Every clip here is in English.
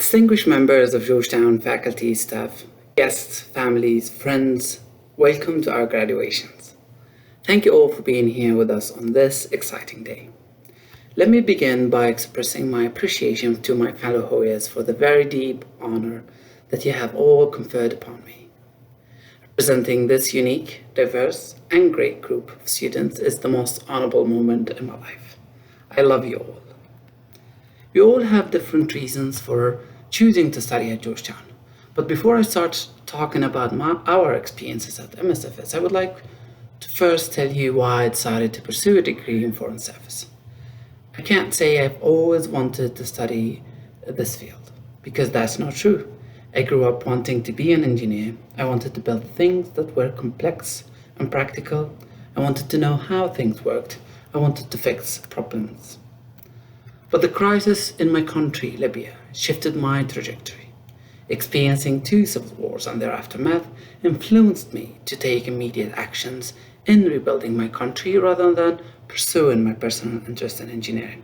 Distinguished members of Georgetown faculty, staff, guests, families, friends, welcome to our graduations. Thank you all for being here with us on this exciting day. Let me begin by expressing my appreciation to my fellow Hoyas for the very deep honor that you have all conferred upon me. Representing this unique, diverse, and great group of students is the most honorable moment in my life. I love you all. We all have different reasons for choosing to study at Georgetown. But before I start talking about our experiences at MSFS, I would like to first tell you why I decided to pursue a degree in foreign service. I can't say I've always wanted to study this field, because that's not true. I grew up wanting to be an engineer. I wanted to build things that were complex and practical. I wanted to know how things worked. I wanted to fix problems. But the crisis in my country, Libya, shifted my trajectory. Experiencing 2 civil wars and their aftermath influenced me to take immediate actions in rebuilding my country rather than pursuing my personal interest in engineering.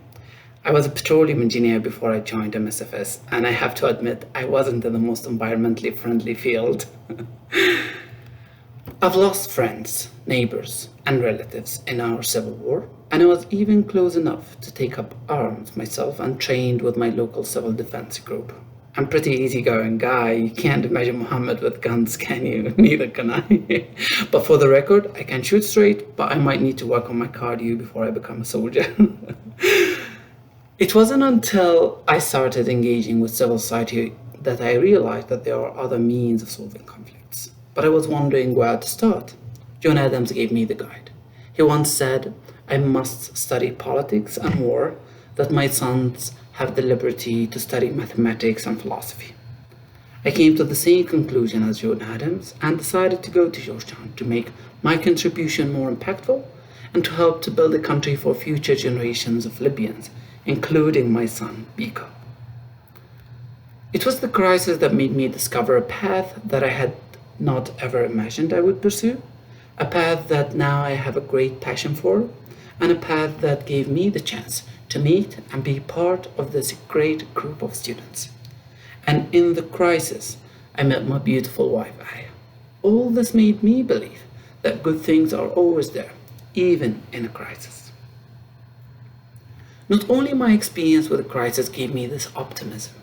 I was a petroleum engineer before I joined MSFS, and I have to admit I wasn't in the most environmentally friendly field. I've lost friends, neighbors, and relatives in our civil war, and I was even close enough to take up arms myself and trained with my local civil defense group. I'm a pretty easygoing guy. You can't imagine Muhammad with guns, can you? Neither can I. But for the record, I can shoot straight, but I might need to work on my cardio before I become a soldier. It wasn't until I started engaging with civil society that I realized that there are other means of solving conflicts. But I was wondering where to start. John Adams gave me the guide. He once said, I must study politics and war, that my sons have the liberty to study mathematics and philosophy. I came to the same conclusion as John Adams and decided to go to Georgetown to make my contribution more impactful and to help to build a country for future generations of Libyans, including my son, Biko. It was the crisis that made me discover a path that I had not ever imagined I would pursue, a path that now I have a great passion for, and a path that gave me the chance to meet and be part of this great group of students. And in the crisis, I met my beautiful wife, Aya. All this made me believe that good things are always there, even in a crisis. Not only my experience with the crisis gave me this optimism,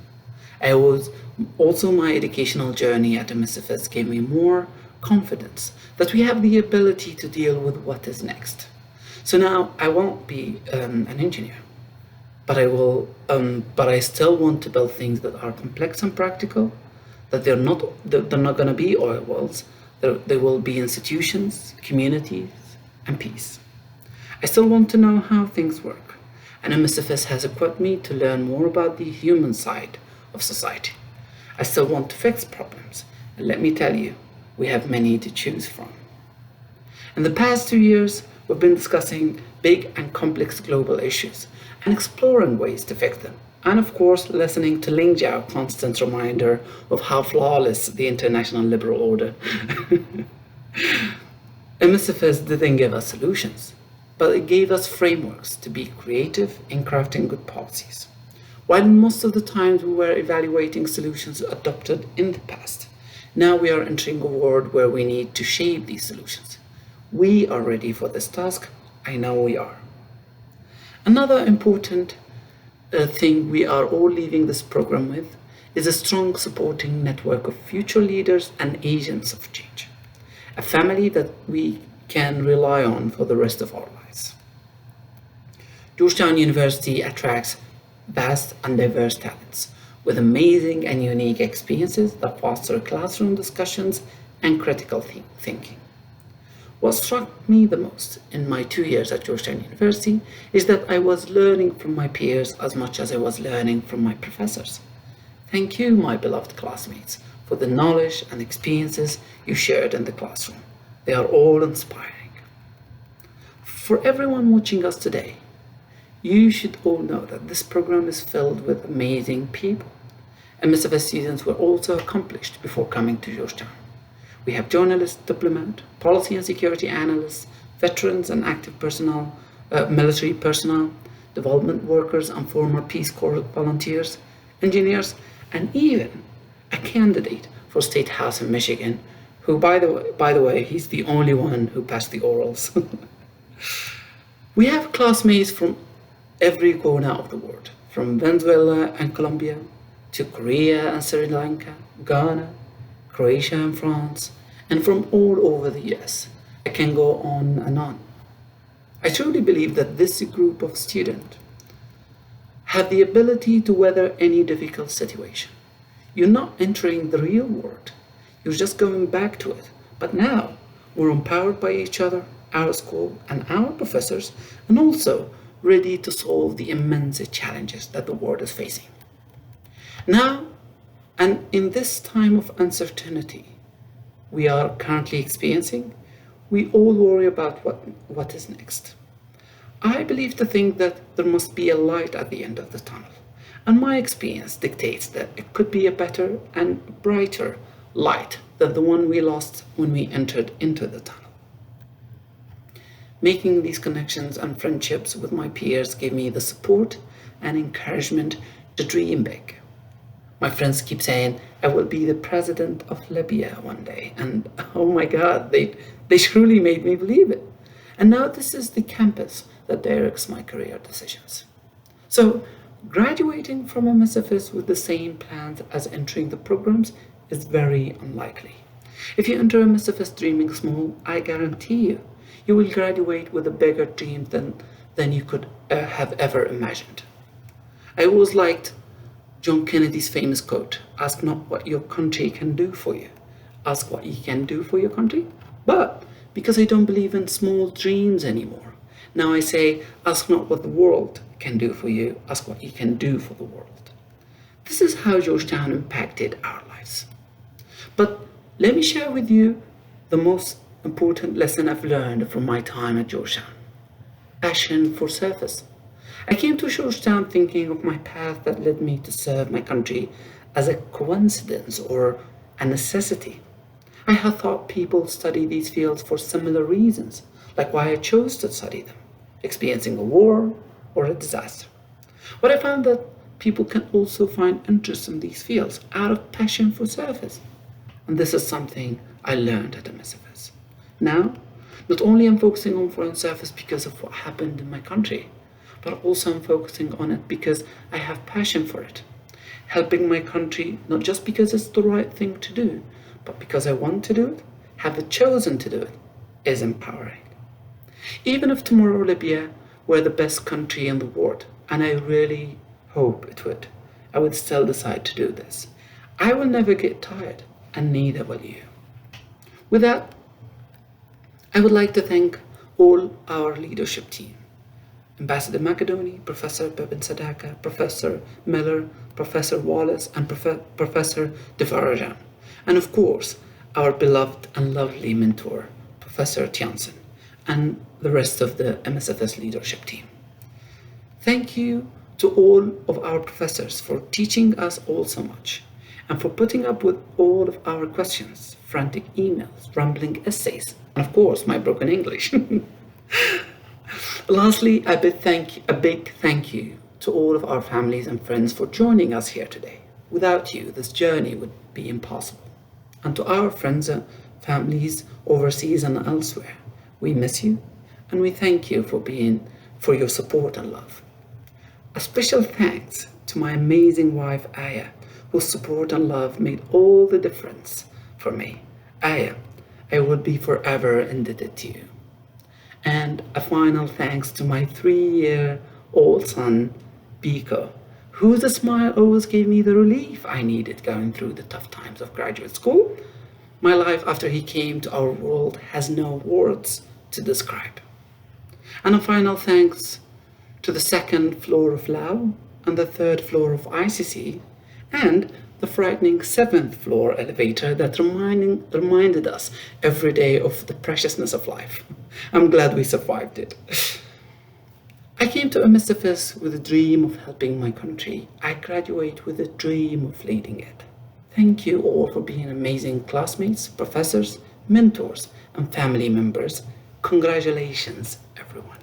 also my educational journey at MSFS gave me more confidence that we have the ability to deal with what is next. So now I won't be an engineer, but I still want to build things that are complex and practical, that they're not going to be oil wells. They will be institutions, communities, and peace. I still want to know how things work, and MSFS has equipped me to learn more about the human side of society. I still want to fix problems, and let me tell you, we have many to choose from. In the past 2 years, we've been discussing big and complex global issues and exploring ways to fix them. And of course, listening to Ling Jiao's constant reminder of how flawless the international liberal order. MSFS didn't give us solutions, but it gave us frameworks to be creative in crafting good policies. While most of the times we were evaluating solutions adopted in the past, now we are entering a world where we need to shape these solutions. We are ready for this task. I know we are. Another important thing we are all leaving this program with is a strong supporting network of future leaders and agents of change. A family that we can rely on for the rest of our lives. Georgetown University attracts vast and diverse talents with amazing and unique experiences that foster classroom discussions and critical thinking. What struck me the most in my 2 years at Georgetown University is that I was learning from my peers as much as I was learning from my professors. Thank you, my beloved classmates, for the knowledge and experiences you shared in the classroom. They are all inspiring. For everyone watching us today, you should all know that this program is filled with amazing people. MSFS students were also accomplished before coming to Georgetown. We have journalists, diplomat, policy and security analysts, veterans and active personnel, military personnel, development workers and former Peace Corps volunteers, engineers, and even a candidate for State House in Michigan, who, by the way, he's the only one who passed the orals. We have classmates from every corner of the world, from Venezuela and Colombia to Korea and Sri Lanka, Ghana, Croatia and France, and from all over the US. I can go on and on. I truly believe that this group of students have the ability to weather any difficult situation. You're not entering the real world, you're just going back to it. But now we're empowered by each other, our school, and our professors, and also ready to solve the immense challenges that the world is facing. Now, and in this time of uncertainty we are currently experiencing, we all worry about what is next. I believe to think that there must be a light at the end of the tunnel, and my experience dictates that it could be a better and brighter light than the one we lost when we entered into the tunnel. Making these connections and friendships with my peers gave me the support and encouragement to dream big. My friends keep saying I will be the president of Libya one day, and oh my God, they truly made me believe it. And now this is the campus that directs my career decisions. So, graduating from MSFS with the same plans as entering the programs is very unlikely. If you enter MSFS dreaming small, I guarantee you will graduate with a bigger dream than you could have ever imagined. I always liked John Kennedy's famous quote, "Ask not what your country can do for you, ask what you can do for your country." But because I don't believe in small dreams anymore, now I say, ask not what the world can do for you, ask what you can do for the world. This is how Georgetown impacted our lives. But let me share with you the most important lesson I've learned from my time at Georgetown: passion for service. I came to Georgetown thinking of my path that led me to serve my country as a coincidence or a necessity. I had thought people study these fields for similar reasons, like why I chose to study them, experiencing a war or a disaster. But I found that people can also find interest in these fields out of passion for service. And this is something I learned at MSFS. Now, not only am I focusing on foreign service because of what happened in my country, but also I'm focusing on it because I have passion for it. Helping my country, not just because it's the right thing to do, but because I want to do it, have chosen to do it, is empowering. Even if tomorrow Libya were the best country in the world, and I really hope it would, I would still decide to do this. I will never get tired, and neither will you. With that, I would like to thank all our leadership team. Ambassador Macedoni, Professor Bebin Sadaka, Professor Miller, Professor Wallace, and Professor Devarajan. And of course, our beloved and lovely mentor, Professor Tiansen, and the rest of the MSFS leadership team. Thank you to all of our professors for teaching us all so much, and for putting up with all of our questions, frantic emails, rambling essays, and of course, my broken English. Lastly, a big thank you to all of our families and friends for joining us here today. Without you, this journey would be impossible. And to our friends and families overseas and elsewhere, we miss you, and we thank you for your support and love. A special thanks to my amazing wife, Aya, whose support and love made all the difference for me. Aya, I will be forever indebted to you. And a final thanks to my 3-year-old son, Biko, whose smile always gave me the relief I needed going through the tough times of graduate school. My life after he came to our world has no words to describe. And a final thanks to the 2nd floor of Lao and the 3rd floor of ICC and the frightening 7th floor elevator that reminded us every day of the preciousness of life. I'm glad we survived it. I came to MSFS with a dream of helping my country. I graduate with a dream of leading it. Thank you all for being amazing classmates, professors, mentors, and family members. Congratulations, everyone.